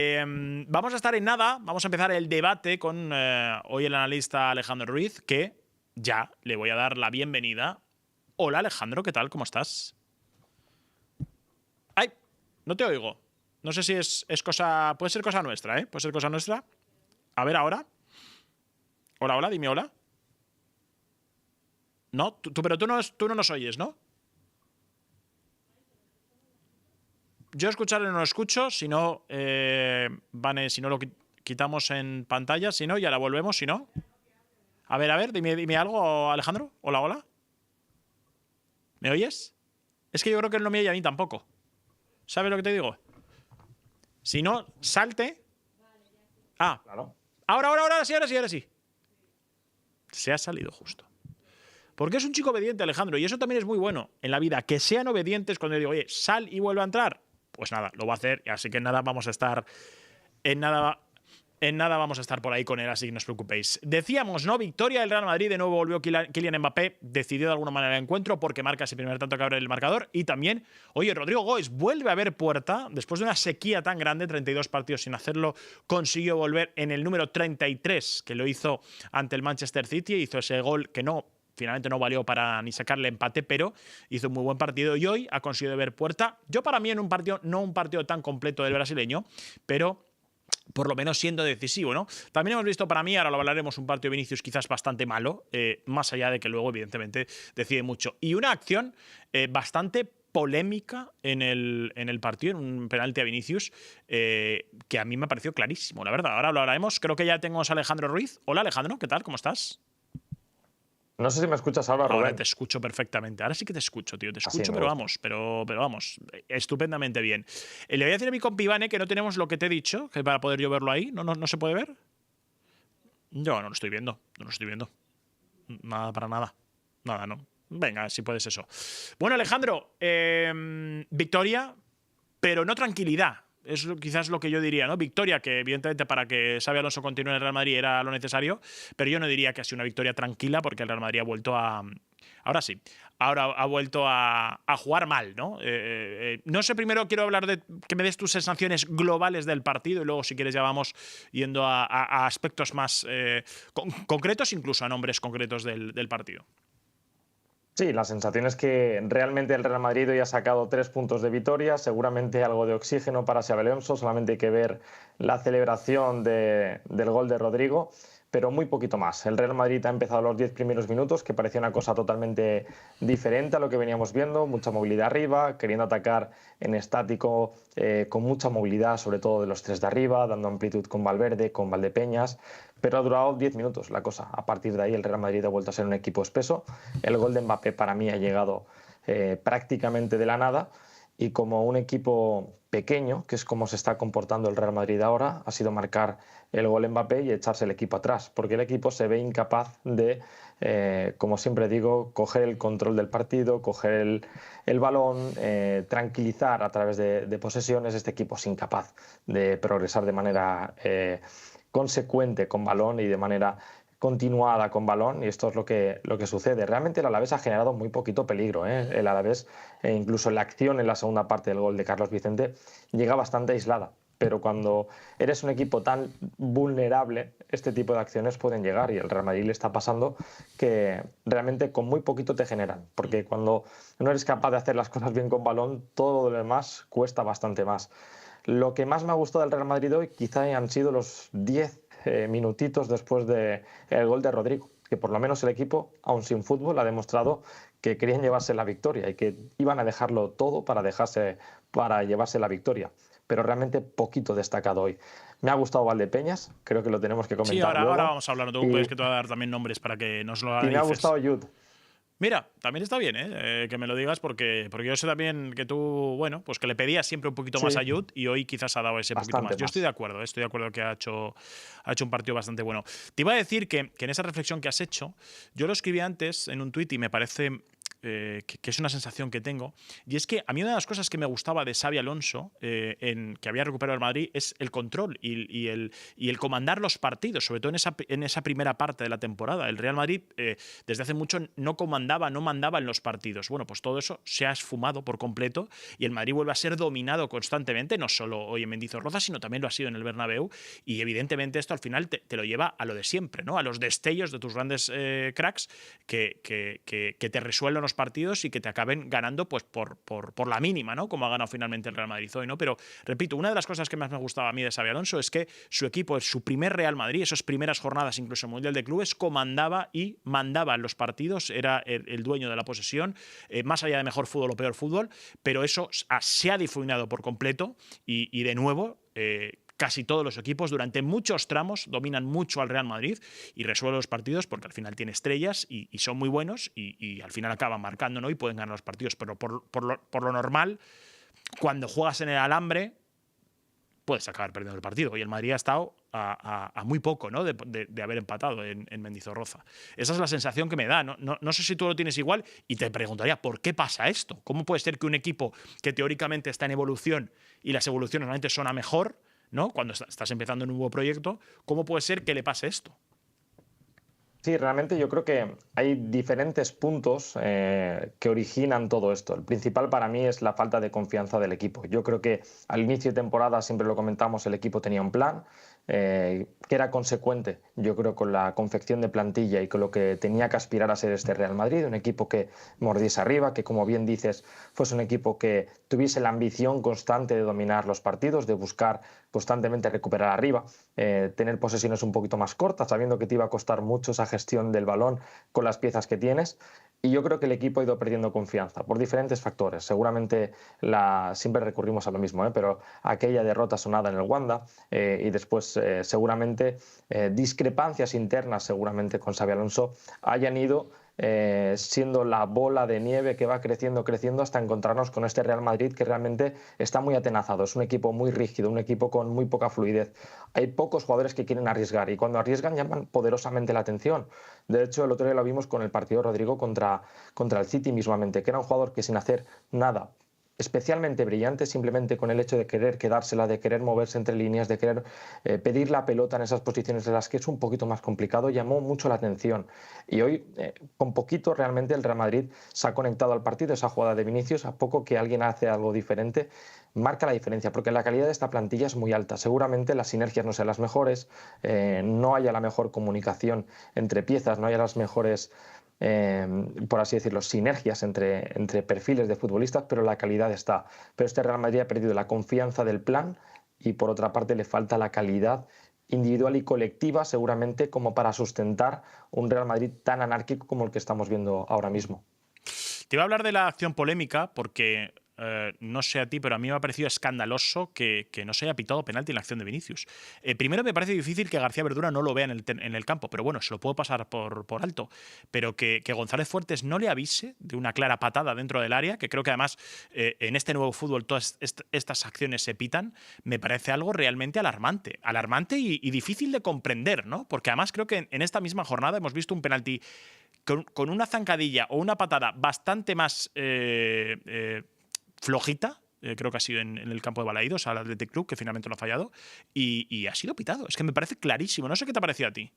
Vamos a estar en nada, vamos a empezar el debate con hoy el analista Alejandro Ruiz, que ya le voy a dar la bienvenida. Hola Alejandro, ¿qué tal? ¿Cómo estás? ¡Ay! No te oigo. No sé si es cosa... Puede ser cosa nuestra, ¿eh? Puede ser cosa nuestra. A ver ahora. Hola, hola, dime hola. No, pero tú no nos oyes, ¿no? Yo escucharle no lo escucho, si no, Vane, si no lo quitamos en pantalla, si no, y ahora volvemos, si no. A ver, dime algo, Alejandro. Hola, hola. ¿Me oyes? Es que yo creo que él no me oye a mí tampoco. ¿Sabes lo que te digo? Si no, salte. Ah, Claro. ahora sí. Se ha salido justo. Porque es un chico obediente, Alejandro, y eso también es muy bueno en la vida. Que sean obedientes cuando le digo, oye, sal y vuelve a entrar. Pues nada, lo va a hacer, así que en nada vamos a estar. En nada vamos a estar por ahí con él, así que no os preocupéis. Decíamos, ¿no? Victoria del Real Madrid, de nuevo volvió Kylian Mbappé, decidió de alguna manera el encuentro porque marca ese primer tanto que abre el marcador. Y también, oye, Rodrigo Goes vuelve a ver puerta, después de una sequía tan grande, 32 partidos sin hacerlo, consiguió volver en el número 33, que lo hizo ante el Manchester City, hizo ese gol que finalmente no valió para ni sacarle empate, pero hizo un muy buen partido y hoy ha conseguido ver puerta. Yo para mí en un partido, no un partido tan completo del brasileño, pero por lo menos siendo decisivo, ¿no? También hemos visto para mí, ahora lo hablaremos, un partido de Vinicius quizás bastante malo, más allá de que luego evidentemente decide mucho. Y una acción bastante polémica en el partido, en un penalti a Vinicius, que a mí me pareció clarísimo, la verdad. Ahora lo hablaremos. Creo que ya tenemos a Alejandro Ruiz. Hola Alejandro, ¿qué tal? ¿Cómo estás? No sé si me escuchas ahora, Rubén. Ahora te escucho perfectamente. Ahora sí que te escucho, tío. Te escucho, Así me pero gusta. vamos, estupendamente bien. Le voy a decir a mi compi Ivane que no tenemos lo que te he dicho, que para poder yo verlo ahí. ¿No se puede ver? Yo no lo estoy viendo. No lo estoy viendo. Nada para nada. Nada, no. Venga, si puedes eso. Bueno, Alejandro, victoria, pero no tranquilidad. Es quizás lo que yo diría, ¿no? Victoria, que evidentemente para que Xabi Alonso continúe en el Real Madrid era lo necesario, pero yo no diría que ha sido una victoria tranquila porque el Real Madrid ha vuelto a... Ahora sí, ahora ha vuelto a jugar mal, ¿no? No sé, primero quiero hablar de que me des tus sensaciones globales del partido y luego si quieres ya vamos yendo a aspectos más concretos, incluso a nombres concretos del partido. Sí, la sensación es que realmente el Real Madrid hoy ha sacado 3 puntos de Vitoria, seguramente algo de oxígeno para Xabi Alonso, solamente hay que ver la celebración del gol de Rodrigo, pero muy poquito más. El Real Madrid ha empezado los 10 primeros minutos, que parecía una cosa totalmente diferente a lo que veníamos viendo, mucha movilidad arriba, queriendo atacar en estático, con mucha movilidad, sobre todo de los 3 de arriba, dando amplitud con Valverde, con Valdepeñas, pero ha durado 10 minutos la cosa. A partir de ahí el Real Madrid ha vuelto a ser un equipo espeso. El gol de Mbappé para mí ha llegado prácticamente de la nada, y como un equipo pequeño, que es como se está comportando el Real Madrid ahora, ha sido marcar el gol Mbappé y echarse el equipo atrás, porque el equipo se ve incapaz de, como siempre digo, coger el control del partido, coger el balón, tranquilizar a través de posesiones. Este equipo es incapaz de progresar de manera consecuente con balón y de manera continuada con balón, y esto es lo que sucede. Realmente el Alavés ha generado muy poquito peligro, ¿eh? El Alavés, incluso la acción en la segunda parte del gol de Carlos Vicente, llega bastante aislada, pero cuando eres un equipo tan vulnerable, este tipo de acciones pueden llegar, y el Real Madrid le está pasando que realmente con muy poquito te generan, porque cuando no eres capaz de hacer las cosas bien con balón, todo lo demás cuesta bastante más. Lo que más me ha gustado del Real Madrid hoy quizá han sido los 10 minutitos después del gol de Rodrigo, que por lo menos el equipo, aun sin fútbol, ha demostrado que querían llevarse la victoria y que iban a dejarlo todo para llevarse la victoria. Pero realmente poquito destacado hoy. Me ha gustado Valdepeñas, creo que lo tenemos que Sí, comentar ahora luego. vamos a hablar, no te preocupes que te voy a dar también nombres para que nos lo Y me ha analices. gustado Jude. Mira, también está bien, que me lo digas porque yo sé también que tú, bueno, pues que le pedías siempre un poquito más a Sí, Jude y hoy quizás ha dado ese poquito más. bastante Yo estoy de más. acuerdo, que ha hecho un partido bastante bueno. Te iba a decir que en esa reflexión que has hecho, yo lo escribí antes en un tuit y me parece que es una sensación que tengo, y es que a mí una de las cosas que me gustaba de Xabi Alonso, que había recuperado el Madrid, es el control y el comandar los partidos, sobre todo en esa primera parte de la temporada. El Real Madrid desde hace mucho no mandaba en los partidos. Bueno, pues todo eso se ha esfumado por completo y el Madrid vuelve a ser dominado constantemente, no solo hoy en Mendizorroza, sino también lo ha sido en el Bernabéu, y evidentemente esto al final te lo lleva a lo de siempre, ¿no? A los destellos de tus grandes cracks que te resuelven los partidos y que te acaben ganando pues por la mínima, ¿no? Como ha ganado finalmente el Real Madrid hoy, ¿no? Pero repito, una de las cosas que más me gustaba a mí de Xabi Alonso es que su equipo, es su primer Real Madrid, esas primeras jornadas, incluso en el Mundial de Clubes, comandaba y mandaba en los partidos, era el dueño de la posesión, más allá de mejor fútbol o peor fútbol, pero eso se ha difuminado por completo y de nuevo casi todos los equipos durante muchos tramos dominan mucho al Real Madrid y resuelven los partidos porque al final tiene estrellas y son muy buenos y al final acaban marcando, ¿no? Y pueden ganar los partidos, pero por lo normal, cuando juegas en el alambre puedes acabar perdiendo el partido. Y el Madrid ha estado a muy poco, ¿no? de haber empatado en Mendizorroza. Esa es la sensación que me da. No sé si tú lo tienes igual y te preguntaría, ¿por qué pasa esto? ¿Cómo puede ser que un equipo que teóricamente está en evolución y las evoluciones normalmente son a mejor, ¿no? Cuando estás empezando en un nuevo proyecto, ¿cómo puede ser que le pase esto? Sí, realmente yo creo que hay diferentes puntos que originan todo esto. El principal para mí es la falta de confianza del equipo. Yo creo que al inicio de temporada, siempre lo comentamos, el equipo tenía un plan que era consecuente, yo creo, con la confección de plantilla y con lo que tenía que aspirar a ser este Real Madrid, un equipo que mordiese arriba, que, como bien dices, fuese un equipo que tuviese la ambición constante de dominar los partidos, de buscar constantemente recuperar arriba, tener posesiones un poquito más cortas, sabiendo que te iba a costar mucho esa gestión del balón con las piezas que tienes. Y yo creo que el equipo ha ido perdiendo confianza por diferentes factores. Seguramente siempre recurrimos a lo mismo, pero aquella derrota sonada en el Wanda y después seguramente discrepancias internas seguramente con Xabi Alonso hayan ido siendo la bola de nieve que va creciendo hasta encontrarnos con este Real Madrid que realmente está muy atenazado. Es un equipo muy rígido, un equipo con muy poca fluidez. Hay pocos jugadores que quieren arriesgar y cuando arriesgan llaman poderosamente la atención. De hecho, el otro día lo vimos con el partido de Rodrigo contra el City mismamente, que era un jugador que sin hacer nada especialmente brillante, simplemente con el hecho de querer quedársela, de querer moverse entre líneas, de querer pedir la pelota en esas posiciones en las que es un poquito más complicado, llamó mucho la atención. Y hoy, con poquito, realmente el Real Madrid se ha conectado al partido, esa jugada de Vinicius, a poco que alguien hace algo diferente, marca la diferencia, porque la calidad de esta plantilla es muy alta. Seguramente las sinergias no sean las mejores, no haya la mejor comunicación entre piezas, no haya las mejores por así decirlo, sinergias entre perfiles de futbolistas, pero la calidad está. Pero este Real Madrid ha perdido la confianza del plan y por otra parte le falta la calidad individual y colectiva seguramente como para sustentar un Real Madrid tan anárquico como el que estamos viendo ahora mismo. Te iba a hablar de la acción polémica porque no sé a ti, pero a mí me ha parecido escandaloso que no se haya pitado penalti en la acción de Vinicius. Primero me parece difícil que García Verdura no lo vea en el campo, pero bueno, se lo puedo pasar por alto. Pero que González Fuertes no le avise de una clara patada dentro del área, que creo que además en este nuevo fútbol todas estas acciones se pitan, me parece algo realmente alarmante. Alarmante y difícil de comprender, ¿no? Porque además creo que en esta misma jornada hemos visto un penalti con una zancadilla o una patada bastante más flojita, creo que ha sido en el campo de Balaídos al Athletic Club, que finalmente lo ha fallado, y ha sido pitado. Es que me parece clarísimo. No sé qué te ha parecido a ti.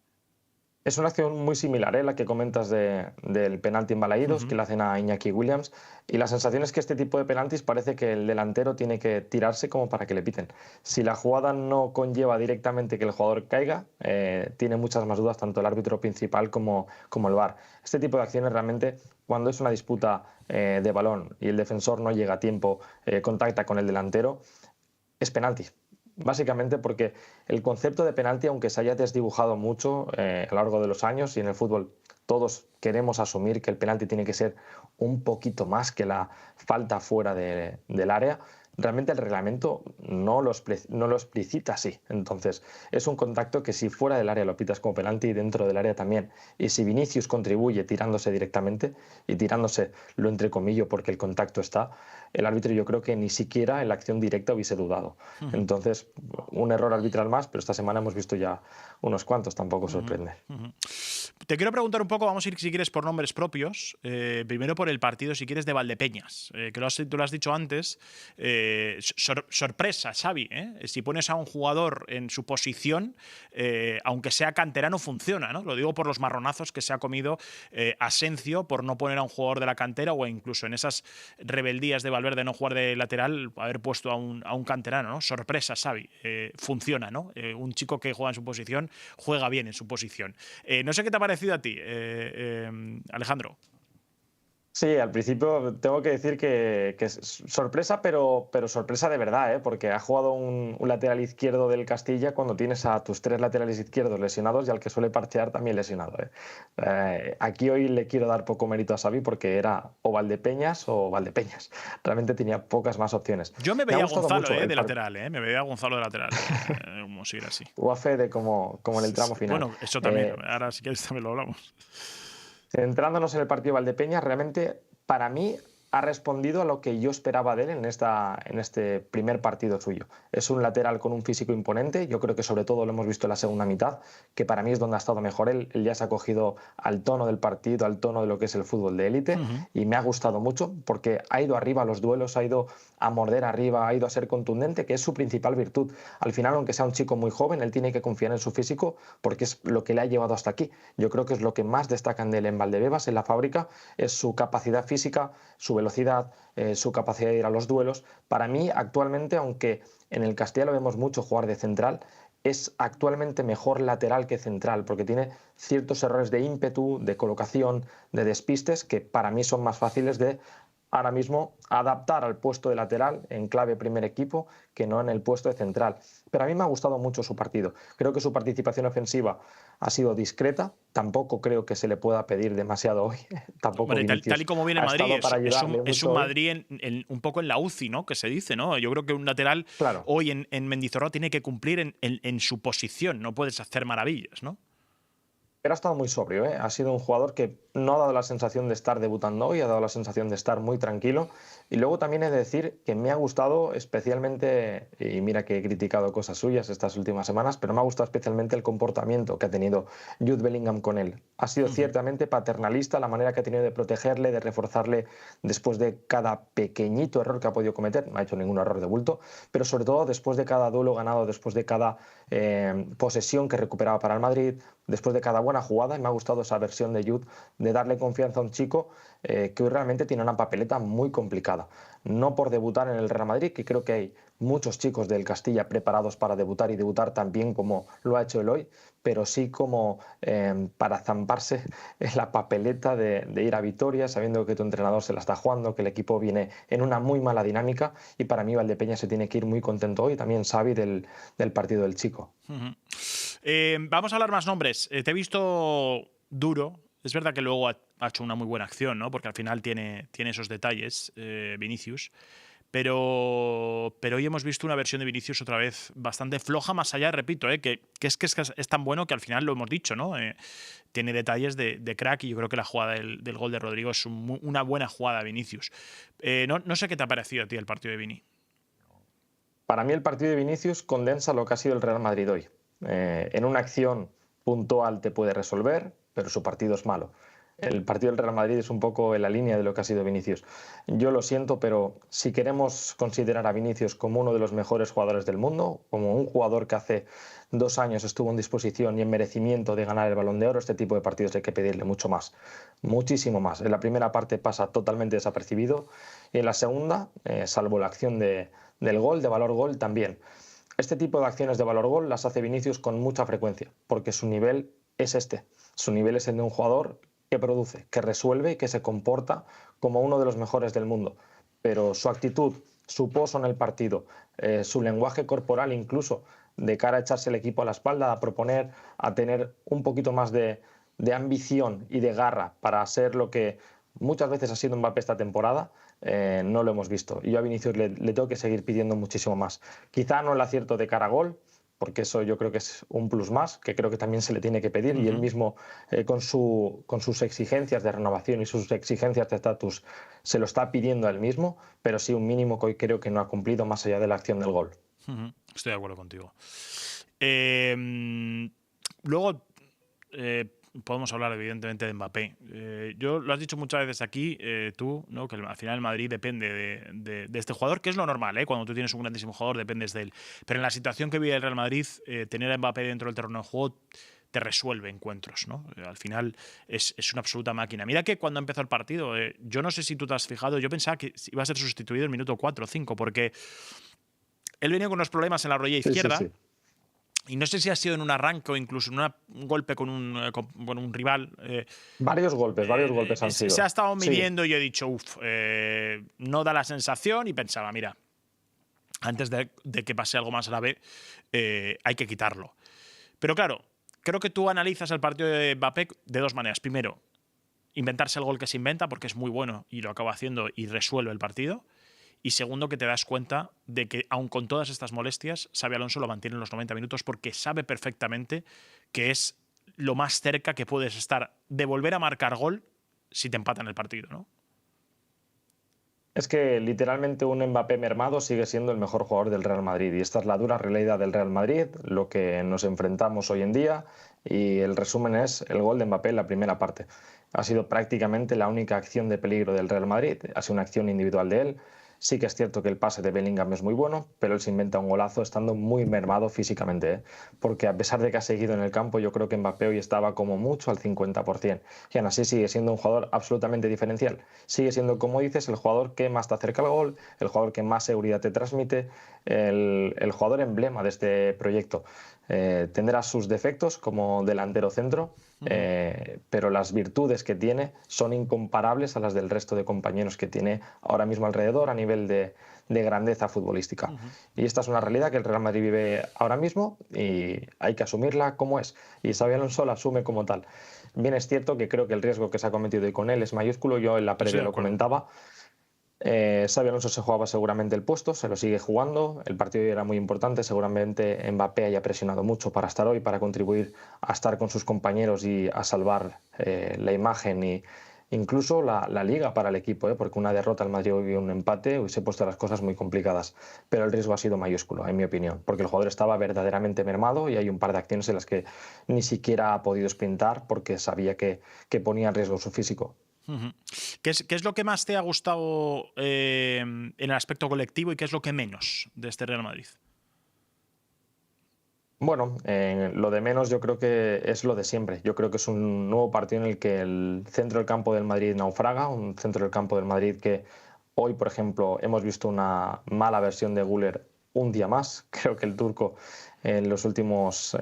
Es una acción muy similar, la que comentas del penalti en Balaídos, que le hacen a Iñaki Williams. Y la sensación es que este tipo de penaltis parece que el delantero tiene que tirarse como para que le piten. Si la jugada no conlleva directamente que el jugador caiga, tiene muchas más dudas tanto el árbitro principal como el VAR. Este tipo de acciones realmente, cuando es una disputa de balón y el defensor no llega a tiempo, contacta con el delantero, es penalti. Básicamente porque el concepto de penalti, aunque se haya desdibujado mucho a lo largo de los años y en el fútbol todos queremos asumir que el penalti tiene que ser un poquito más que la falta fuera del área, realmente el reglamento no lo explicita así. Entonces, es un contacto que si fuera del área lo pitas como penalti y dentro del área también. Y si Vinicius contribuye tirándose directamente y tirándose lo entrecomillo porque el contacto está, el árbitro yo creo que ni siquiera en la acción directa hubiese dudado. Entonces, un error arbitral más, pero esta semana hemos visto ya unos cuantos, tampoco sorprende. Te quiero preguntar un poco, vamos a ir si quieres por nombres propios, primero por el partido si quieres de Valdepeñas, que tú lo has dicho antes, sorpresa Xavi, si pones a un jugador en su posición, aunque sea canterano funciona, ¿no? Lo digo por los marronazos que se ha comido Asencio por no poner a un jugador de la cantera o incluso en esas rebeldías de Valverde no jugar de lateral, haber puesto a un canterano, ¿no? Sorpresa Xavi, funciona, ¿no? Un chico que juega en su posición, juega bien en su posición. No sé qué te ha parecido a ti, Alejandro. Sí, al principio tengo que decir que es sorpresa, pero sorpresa de verdad, porque ha jugado un lateral izquierdo del Castilla cuando tienes a tus 3 laterales izquierdos lesionados y al que suele parchear también lesionado. Aquí hoy le quiero dar poco mérito a Xavi porque era o Valdepeñas o Valdepeñas. Realmente tenía pocas más opciones. Yo me veía a Gonzalo de lateral, me veía a Gonzalo de lateral, como seguir así. O a Fede como en el tramo final. Bueno, eso también, ahora si quieres también lo hablamos. Centrándonos en el partido Valdepeñas, realmente para mí ha respondido a lo que yo esperaba de él en este primer partido suyo. Es un lateral con un físico imponente, yo creo que sobre todo lo hemos visto en la segunda mitad, que para mí es donde ha estado mejor él ya se ha cogido al tono del partido, al tono de lo que es el fútbol de élite, y me ha gustado mucho porque ha ido arriba a los duelos, ha ido a morder arriba, ha ido a ser contundente, que es su principal virtud. Al final, aunque sea un chico muy joven, él tiene que confiar en su físico porque es lo que le ha llevado hasta aquí. Yo creo que es lo que más destacan de él en Valdebebas, en la fábrica, es su capacidad física, su velocidad, su capacidad de ir a los duelos. Para mí, actualmente, aunque en el Castilla lo vemos mucho jugar de central, es actualmente mejor lateral que central, porque tiene ciertos errores de ímpetu, de colocación, de despistes, que para mí son más fáciles de ahora mismo adaptar al puesto de lateral en clave primer equipo que no en el puesto de central. Pero a mí me ha gustado mucho su partido. Creo que su participación ofensiva ha sido discreta. Tampoco creo que se le pueda pedir demasiado hoy. Tampoco Hombre, tal y como viene Madrid, es un Madrid un poco en la UCI, ¿no? Que se dice, ¿no? Yo creo que un lateral hoy en Mendizorroza tiene que cumplir en su posición. No puedes hacer maravillas, ¿no? Pero ha estado muy sobrio, Ha sido un jugador que no ha dado la sensación de estar debutando hoy, ha dado la sensación de estar muy tranquilo. Y luego también he de decir que me ha gustado especialmente, y mira que he criticado cosas suyas estas últimas semanas, pero me ha gustado especialmente el comportamiento que ha tenido Jude Bellingham con él. Ha sido ciertamente paternalista la manera que ha tenido de protegerle, de reforzarle después de cada pequeñito error que ha podido cometer. No ha hecho ningún error de bulto, pero sobre todo después de cada duelo ganado, después de cada posesión que recuperaba para el Madrid, después de cada buena jugada. Y me ha gustado esa versión de Jude de darle confianza a un chico que hoy realmente tiene una papeleta muy complicada. No por debutar en el Real Madrid, que creo que hay muchos chicos del Castilla preparados para debutar y debutar tan bien como lo ha hecho él hoy, pero sí como para zamparse en la papeleta de ir a Vitoria, sabiendo que tu entrenador se la está jugando, que el equipo viene en una muy mala dinámica, y para mí Valdepeñas se tiene que ir muy contento hoy, también Xavi del partido del chico. Vamos a hablar más nombres. Te he visto duro. Es verdad que luego ha hecho una muy buena acción, ¿no? Porque al final tiene esos detalles, Vinicius. Pero hoy hemos visto una versión de Vinicius otra vez bastante floja, más allá, repito, que es tan bueno que al final lo hemos dicho, ¿no? Tiene detalles de crack, y yo creo que la jugada del gol de Rodrigo es una buena jugada de Vinicius. No sé qué te ha parecido a ti el partido de Vini. Para mí el partido de Vinicius condensa lo que ha sido el Real Madrid hoy. En una acción puntual te puede resolver, pero su partido es malo. El partido del Real Madrid es un poco en la línea de lo que ha sido Vinicius. Yo lo siento, pero si queremos considerar a Vinicius como uno de los mejores jugadores del mundo, como un jugador que hace 2 años estuvo en disposición y en merecimiento de ganar el Balón de Oro, este tipo de partidos hay que pedirle mucho más, muchísimo más. En la primera parte pasa totalmente desapercibido y en la segunda, salvo la acción del gol, de valor gol, también. Este tipo de acciones de valor gol las hace Vinicius con mucha frecuencia, porque su nivel es este. Su nivel es el de un jugador que produce, que resuelve y que se comporta como uno de los mejores del mundo. Pero su actitud, su pozo en el partido, su lenguaje corporal incluso, de cara a echarse el equipo a la espalda, a proponer, a tener un poquito más de ambición y de garra para ser lo que muchas veces ha sido Mbappé esta temporada, no lo hemos visto. Y yo a Vinicius le tengo que seguir pidiendo muchísimo más. Quizá no el acierto de cara a gol, porque eso yo creo que es un plus más, que creo que también se le tiene que pedir, y él mismo con sus exigencias de renovación y sus exigencias de estatus se lo está pidiendo a él mismo, pero sí un mínimo que hoy creo que no ha cumplido más allá de la acción del gol. Estoy de acuerdo contigo. Luego podemos hablar evidentemente de Mbappé. Yo lo has dicho muchas veces aquí, tú, ¿no? Que al final el Madrid depende de este jugador, que es lo normal, ¿eh? Cuando tú tienes un grandísimo jugador dependes de él. Pero en la situación que vive el Real Madrid, tener a Mbappé dentro del terreno de juego te resuelve encuentros, ¿no? Al final es una absoluta máquina. Mira que cuando empezó el partido, yo no sé si tú te has fijado, yo pensaba que iba a ser sustituido en el minuto 4 o 5, porque él venía con unos problemas en la rodilla izquierda. Sí. Y no sé si ha sido en un arranque o incluso en un golpe con un rival. Varios golpes han sido. Se ha estado midiendo y yo he dicho, no da la sensación, y pensaba, mira, antes de que pase algo más grave, hay que quitarlo. Pero claro, creo que tú analizas el partido de Mbappé de dos maneras. Primero, inventarse el gol que se inventa, porque es muy bueno y lo acaba haciendo y resuelve el partido. Y segundo, que te das cuenta de que, aun con todas estas molestias, Xabi Alonso lo mantiene en los 90 minutos porque sabe perfectamente que es lo más cerca que puedes estar de volver a marcar gol si te empatan el partido, ¿no? Es que literalmente un Mbappé mermado sigue siendo el mejor jugador del Real Madrid, y esta es la dura realidad del Real Madrid, lo que nos enfrentamos hoy en día, y el resumen es el gol de Mbappé en la primera parte. Ha sido prácticamente la única acción de peligro del Real Madrid, ha sido una acción individual de él. Sí que es cierto que el pase de Bellingham es muy bueno, pero él se inventa un golazo estando muy mermado físicamente, ¿eh? Porque a pesar de que ha seguido en el campo, yo creo que Mbappé hoy estaba como mucho al 50%. Y aún así sigue siendo un jugador absolutamente diferencial. Sigue siendo, como dices, el jugador que más te acerca al gol, el jugador que más seguridad te transmite, el jugador emblema de este proyecto. Tendrá sus defectos como delantero centro, pero las virtudes que tiene son incomparables a las del resto de compañeros que tiene ahora mismo alrededor a nivel de grandeza futbolística. Y esta es una realidad que el Real Madrid vive ahora mismo y hay que asumirla como es. Y Xabi Alonso la asume como tal. Bien es cierto que creo que el riesgo que se ha cometido hoy con él es mayúsculo. Yo en la previa lo comentaba. Xabi Alonso se jugaba seguramente el puesto, se lo sigue jugando, el partido era muy importante, seguramente Mbappé haya presionado mucho para estar hoy, para contribuir a estar con sus compañeros y a salvar la imagen y incluso la liga para el equipo, porque una derrota al Madrid y un empate hubiese puesto las cosas muy complicadas, pero el riesgo ha sido mayúsculo, en mi opinión, porque el jugador estaba verdaderamente mermado y hay un par de acciones en las que ni siquiera ha podido sprintar porque sabía que ponía en riesgo su físico. ¿Qué es lo que más te ha gustado en el aspecto colectivo y qué es lo que menos de este Real Madrid? Bueno, lo de menos yo creo que es lo de siempre. Yo creo que es un nuevo partido en el que el centro del campo del Madrid naufraga, un centro del campo del Madrid que hoy, por ejemplo, hemos visto una mala versión de Güler un día más. Creo que el turco en los últimos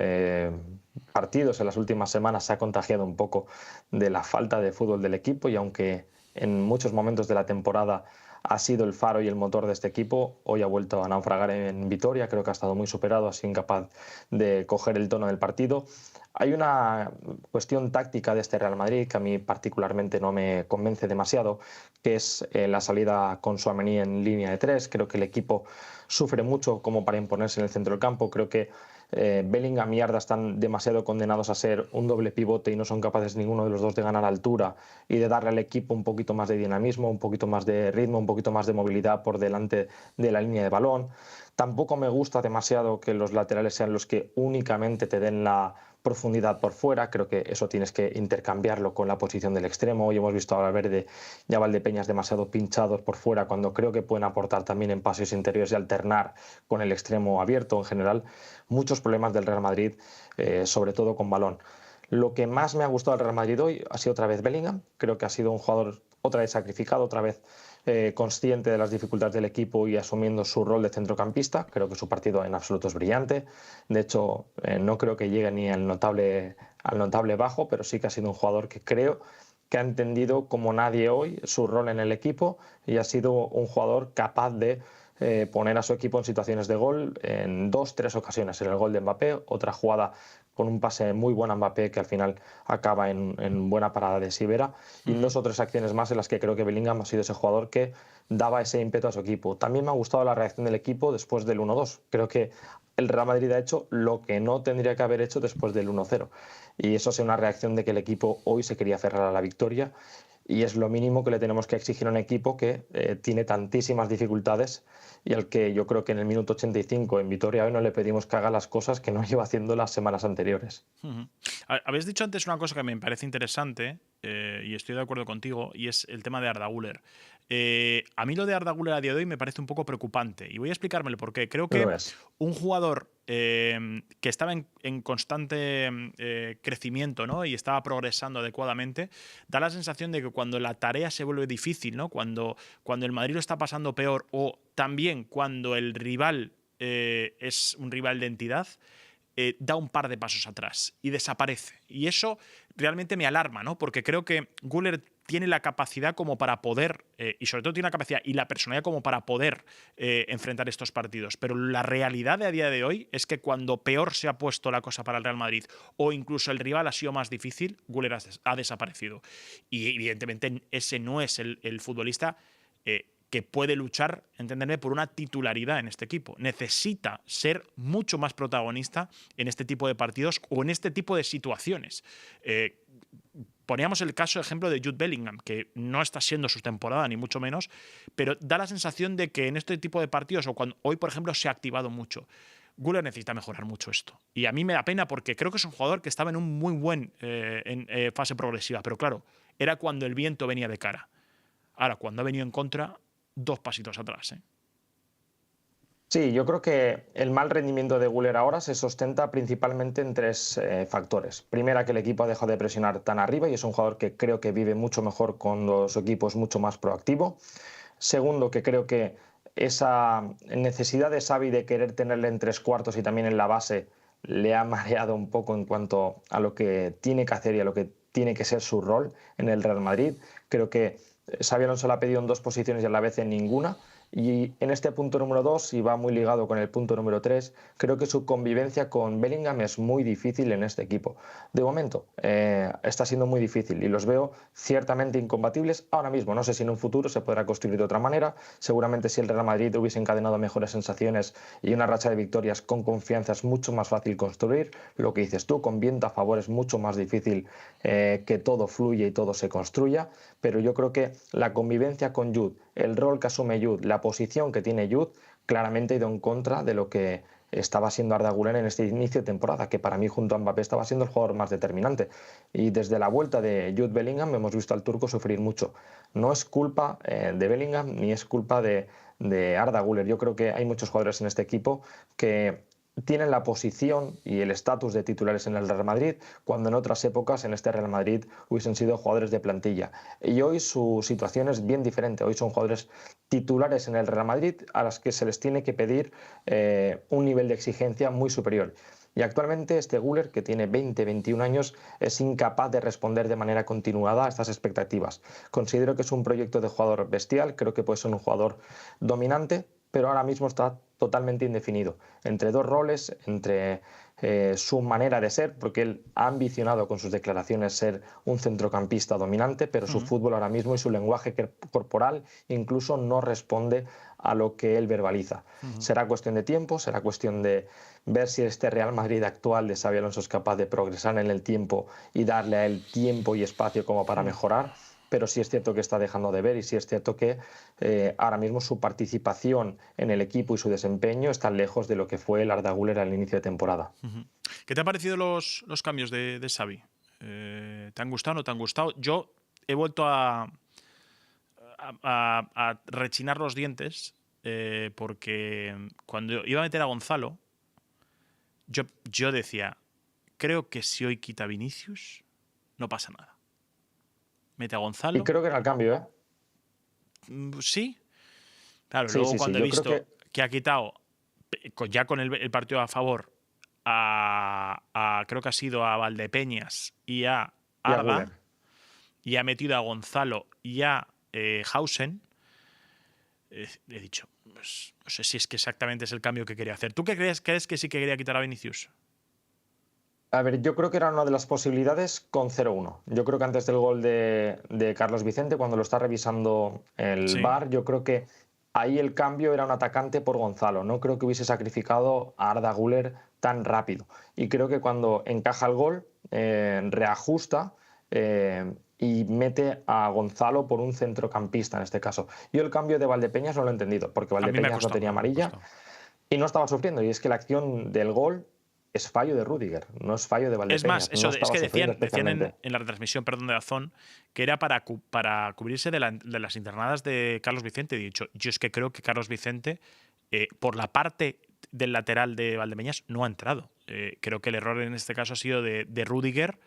partidos, en las últimas semanas, se ha contagiado un poco de la falta de fútbol del equipo, y aunque en muchos momentos de la temporada ha sido el faro y el motor de este equipo, hoy ha vuelto a naufragar en Vitoria. Creo que ha estado muy superado, ha sido incapaz de coger el tono del partido. Hay una cuestión táctica de este Real Madrid que a mí particularmente no me convence demasiado, que es la salida con Tchouaméni en línea de tres. Creo que el equipo sufre mucho como para imponerse en el centro del campo. Creo que Bellingham y Arda están demasiado condenados a ser un doble pivote y no son capaces ninguno de los dos de ganar altura y de darle al equipo un poquito más de dinamismo, un poquito más de ritmo, un poquito más de movilidad por delante de la línea de balón. Tampoco me gusta demasiado que los laterales sean los que únicamente te den la profundidad por fuera. Creo que eso tienes que intercambiarlo con la posición del extremo. Hoy hemos visto a Valverde y a Valdepeñas demasiado pinchados por fuera, cuando creo que pueden aportar también en pases interiores y alternar con el extremo abierto. En general, muchos problemas del Real Madrid, sobre todo con balón. Lo que más me ha gustado del Real Madrid hoy ha sido otra vez Bellingham. Creo que ha sido un jugador otra vez sacrificado, otra vez consciente de las dificultades del equipo y asumiendo su rol de centrocampista. Creo que su partido en absoluto es brillante. De hecho, no creo que llegue ni al notable bajo, pero sí que ha sido un jugador que creo que ha entendido como nadie hoy su rol en el equipo y ha sido un jugador capaz de poner a su equipo en situaciones de gol en 2-3 ocasiones. En el gol de Mbappé, otra jugada con un pase muy bueno a Mbappé que al final acaba en buena parada de Sivera, y en 2 o 3 acciones más en las que creo que Bellingham ha sido ese jugador que daba ese ímpetu a su equipo. También me ha gustado la reacción del equipo después del 1-2. Creo que el Real Madrid ha hecho lo que no tendría que haber hecho después del 1-0. Y eso es una reacción de que el equipo hoy se quería aferrar a la victoria, y es lo mínimo que le tenemos que exigir a un equipo que tiene tantísimas dificultades y al que yo creo que en el minuto 85 en Vitoria hoy no le pedimos que haga las cosas que no lleva haciendo las semanas anteriores. Habéis dicho antes una cosa que me parece interesante, y estoy de acuerdo contigo, y es el tema de Arda Güler. A mí lo de Arda Güler a día de hoy me parece un poco preocupante, y voy a explicármelo por qué. Creo que Lo es. un jugador que estaba en constante crecimiento, ¿no? Y estaba progresando adecuadamente, da la sensación de que cuando la tarea se vuelve difícil, ¿no? Cuando el Madrid lo está pasando peor, o también cuando el rival es un rival de entidad, da un par de pasos atrás y desaparece. Y eso realmente me alarma, ¿no? Porque creo que Güler tiene la capacidad como para poder, y sobre todo tiene la capacidad y la personalidad como para poder enfrentar estos partidos. Pero la realidad de a día de hoy es que cuando peor se ha puesto la cosa para el Real Madrid, o incluso el rival ha sido más difícil, Güler ha desaparecido. Y evidentemente ese no es el futbolista que puede luchar, entenderme, por una titularidad en este equipo. Necesita ser mucho más protagonista en este tipo de partidos o en este tipo de situaciones. Poníamos el caso, ejemplo, de Jude Bellingham, que no está siendo su temporada, ni mucho menos, pero da la sensación de que en este tipo de partidos, o cuando hoy, por ejemplo, se ha activado mucho, Güler necesita mejorar mucho esto. Y a mí me da pena porque creo que es un jugador que estaba en un muy buen fase progresiva, pero claro, era cuando el viento venía de cara. Ahora, cuando ha venido en contra, 2 pasitos atrás. Sí, yo creo que el mal rendimiento de Güler ahora se sustenta principalmente en 3 factores. Primera, que el equipo ha dejado de presionar tan arriba y es un jugador que creo que vive mucho mejor cuando su equipo es mucho más proactivo. Segundo, que creo que esa necesidad de Xavi de querer tenerle en 3 cuartos y también en la base le ha mareado un poco en cuanto a lo que tiene que hacer y a lo que tiene que ser su rol en el Real Madrid. Creo que Xavi Alonso le ha pedido en 2 posiciones y a la vez en ninguna. Y en este punto número 2, y va muy ligado con el punto número 3, creo que su convivencia con Bellingham es muy difícil en este equipo. De momento, está siendo muy difícil y los veo ciertamente incompatibles ahora mismo. No sé si en un futuro se podrá construir de otra manera. Seguramente si el Real Madrid hubiese encadenado mejores sensaciones y una racha de victorias con confianza es mucho más fácil construir. Lo que dices tú, con viento a favor es mucho más difícil que todo fluya y todo se construya. Pero yo creo que la convivencia con Jude, el rol que asume Jude, la posición que tiene Jude, claramente ha ido en contra de lo que estaba siendo Arda Güler en este inicio de temporada, que para mí junto a Mbappé estaba siendo el jugador más determinante. Y desde la vuelta de Jude Bellingham hemos visto al turco sufrir mucho. No es culpa de Bellingham ni es culpa de Arda Güler. Yo creo que hay muchos jugadores en este equipo que tienen la posición y el estatus de titulares en el Real Madrid, cuando en otras épocas en este Real Madrid hubiesen sido jugadores de plantilla. Y hoy su situación es bien diferente. Hoy son jugadores titulares en el Real Madrid a los que se les tiene que pedir un nivel de exigencia muy superior. Y actualmente este Güler, que tiene 20-21 años, es incapaz de responder de manera continuada a estas expectativas. Considero que es un proyecto de jugador bestial, creo que puede ser un jugador dominante, pero ahora mismo está totalmente indefinido entre 2 roles, entre su manera de ser, porque él ha ambicionado con sus declaraciones ser un centrocampista dominante, pero su fútbol ahora mismo y su lenguaje corporal incluso no responde a lo que él verbaliza. Será cuestión de tiempo, será cuestión de ver si este Real Madrid actual de Xabi Alonso es capaz de progresar en el tiempo y darle a él tiempo y espacio como para mejorar. Pero sí es cierto que está dejando de ver y sí es cierto que ahora mismo su participación en el equipo y su desempeño están lejos de lo que fue el Arda Güler al inicio de temporada. ¿Qué te han parecido los cambios de Xavi? ¿Te han gustado o no te han gustado? Yo he vuelto a rechinar los dientes porque cuando iba a meter a Gonzalo, yo decía, creo que si hoy quita a Vinicius, no pasa nada. Mete a Y Gonzalo. creo que era el cambio, ¿eh? Sí. Claro, Sí, luego sí, sí. cuando he Yo creo visto que ha quitado, ya con el partido a favor, creo que ha sido a Valdepeñas y a y a Güler. Arda, y ha metido a Gonzalo y a Hausen, he dicho, pues, no sé si es que exactamente es el cambio que quería hacer. ¿Tú qué crees que sí que quería quitar a Vinicius? A ver, yo creo que era una de las posibilidades con 0-1. Yo creo que antes del gol de Carlos Vicente, cuando lo está revisando el Sí. VAR, yo creo que ahí el cambio era un atacante por Gonzalo. No creo que hubiese sacrificado a Arda Güler tan rápido. Y creo que cuando encaja el gol, reajusta y mete a Gonzalo por un centrocampista en este caso. Yo el cambio de Valdepeñas no lo he entendido, porque A mí me ha Valdepeñas no costado, tenía a mí me ha amarilla costado. y no estaba sufriendo. Y es que la acción del gol es fallo de Rüdiger, no es fallo de Es más, Valdepeñas. No eso es estaba que sufriendo decían especialmente. en la retransmisión, perdón, de Dazón, que era para cubrirse de las internadas de Carlos Vicente. He dicho, yo es que creo que Carlos Vicente, por la parte del lateral de Valdepeñas, no ha entrado. Creo que el error en este caso ha sido de Rüdiger,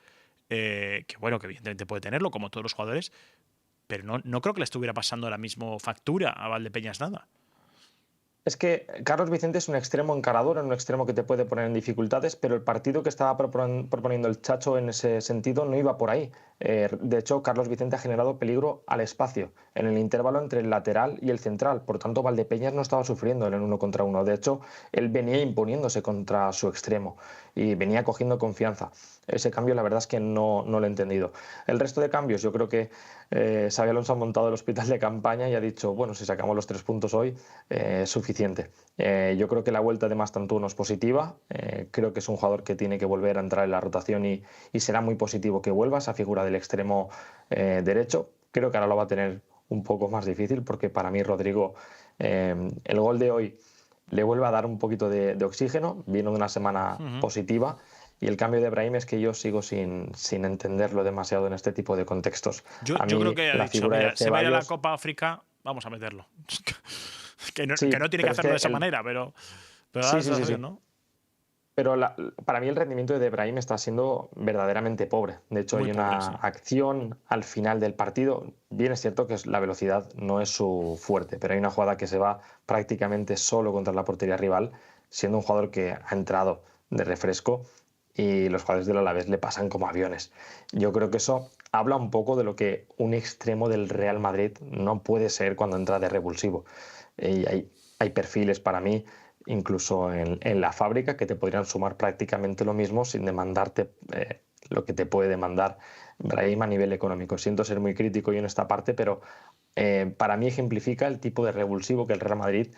que bueno, que evidentemente puede tenerlo, como todos los jugadores, pero no creo que le estuviera pasando ahora mismo factura a Valdepeñas nada. Es que Carlos Vicente es un extremo encarador, un extremo que te puede poner en dificultades, pero el partido que estaba proponiendo el Chacho en ese sentido no iba por ahí. De hecho, Carlos Vicente ha generado peligro al espacio, en el intervalo entre el lateral y el central. Por tanto, Valdepeñas no estaba sufriendo en el 1 contra 1. De hecho, él venía imponiéndose contra su extremo y venía cogiendo confianza. Ese cambio, la verdad es que no lo he entendido. El resto de cambios, yo creo que Xabi Alonso ha montado el hospital de campaña y ha dicho, bueno, si sacamos los 3 puntos hoy, es suficiente. Yo creo que la vuelta de Mastantuono es positiva. Creo que es un jugador que tiene que volver a entrar en la rotación y será muy positivo que vuelva esa figura del extremo derecho. Creo que ahora lo va a tener un poco más difícil porque para mí Rodrigo, el gol de hoy le vuelve a dar un poquito de oxígeno. Vino de una semana positiva. Y el cambio de Brahim es que yo sigo sin entenderlo demasiado en este tipo de contextos. A Yo creo mí que ha la dicho, figura de mira, se va a ir a la Ceballos, Copa África, vamos a meterlo. que sí, no tiene que pero es hacerlo que de esa manera, pero da la sí, sí, sí, sensación, sí. ¿no? Pero para mí el rendimiento de Brahim está siendo verdaderamente pobre. De hecho, Muy hay pobre, una sí. acción al final del partido. Bien es cierto que la velocidad no es su fuerte, pero hay una jugada que se va prácticamente solo contra la portería rival, siendo un jugador que ha entrado de refresco y los jugadores del Alavés le pasan como aviones. Yo creo que eso habla un poco de lo que un extremo del Real Madrid no puede ser cuando entra de revulsivo. Y hay perfiles para mí incluso en la fábrica, que te podrían sumar prácticamente lo mismo sin demandarte lo que te puede demandar Brahim a nivel económico. Siento ser muy crítico yo en esta parte, pero para mí ejemplifica el tipo de revulsivo que el Real Madrid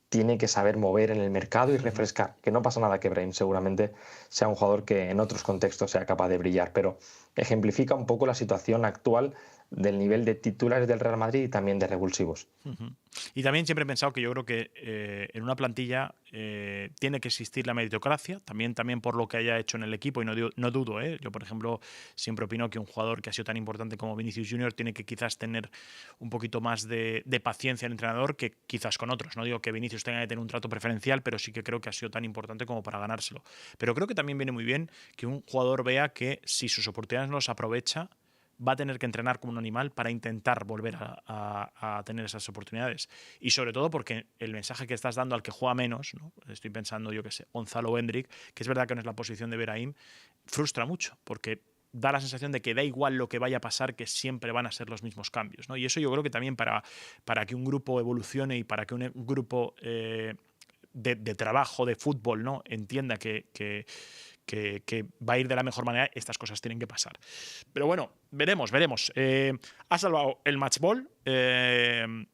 tiene que saber mover en el mercado y refrescar. Que no pasa nada que Brahim seguramente sea un jugador que en otros contextos sea capaz de brillar, pero ejemplifica un poco la situación actual del nivel de titulares del Real Madrid y también de revulsivos. Y también siempre he pensado que yo creo que en una plantilla tiene que existir la meritocracia, también por lo que haya hecho en el equipo, y no dudo. Yo, por ejemplo, siempre opino que un jugador que ha sido tan importante como Vinicius Junior tiene que quizás tener un poquito más de paciencia en el entrenador que quizás con otros. No digo que Vinicius tenga que tener un trato preferencial, pero sí que creo que ha sido tan importante como para ganárselo. Pero creo que también viene muy bien que un jugador vea que si sus oportunidades no las aprovecha, va a tener que entrenar como un animal para intentar volver a tener esas oportunidades. Y sobre todo porque el mensaje que estás dando al que juega menos, ¿no? Estoy pensando, yo qué sé, Gonzalo Hendrick, que es verdad que no es la posición de Brahim, frustra mucho, porque da la sensación de que da igual lo que vaya a pasar, que siempre van a ser los mismos cambios, ¿no? Y eso yo creo que también para que un grupo evolucione y para que un grupo de trabajo, de fútbol, ¿no? Entienda que va a ir de la mejor manera, estas cosas tienen que pasar. Pero bueno, veremos. Ha salvado el match ball,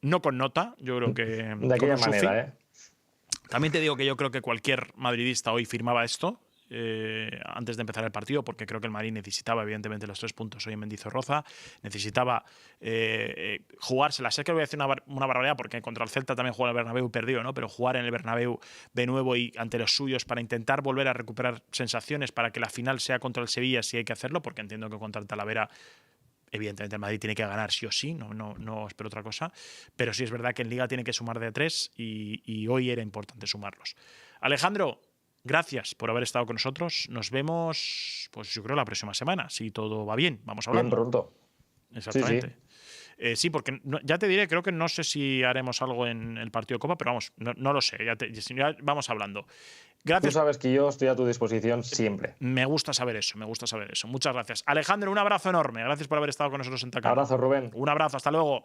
no con nota, yo creo que De con aquella un sufi. manera, ¿eh? También te digo que yo creo que cualquier madridista hoy firmaba esto antes de empezar el partido, porque creo que el Madrid necesitaba evidentemente los 3 puntos hoy en Mendizorroza, necesitaba jugársela. Sé que voy a decir una barbaridad porque contra el Celta también jugó en el Bernabéu y perdió, ¿no? Pero jugar en el Bernabéu de nuevo y ante los suyos para intentar volver a recuperar sensaciones para que la final sea contra el Sevilla si hay que hacerlo, porque entiendo que contra el Talavera evidentemente el Madrid tiene que ganar sí o sí, no espero otra cosa, pero sí es verdad que en Liga tiene que sumar de 3 y hoy era importante sumarlos. Alejandro, gracias por haber estado con nosotros. Nos vemos, pues yo creo, la próxima semana, si todo va bien. Vamos Bien hablando. pronto. Sí, sí. Exactamente. Sí, porque ya te diré, creo que no sé si haremos algo en el partido de Copa, pero vamos, no lo sé, ya vamos hablando. Tú Gracias. sabes que yo estoy a tu disposición siempre. Me gusta saber eso, me gusta saber eso. Muchas gracias. Alejandro, un abrazo enorme. Gracias por haber estado con nosotros en Tacana. Abrazo, Rubén. Un abrazo, hasta luego.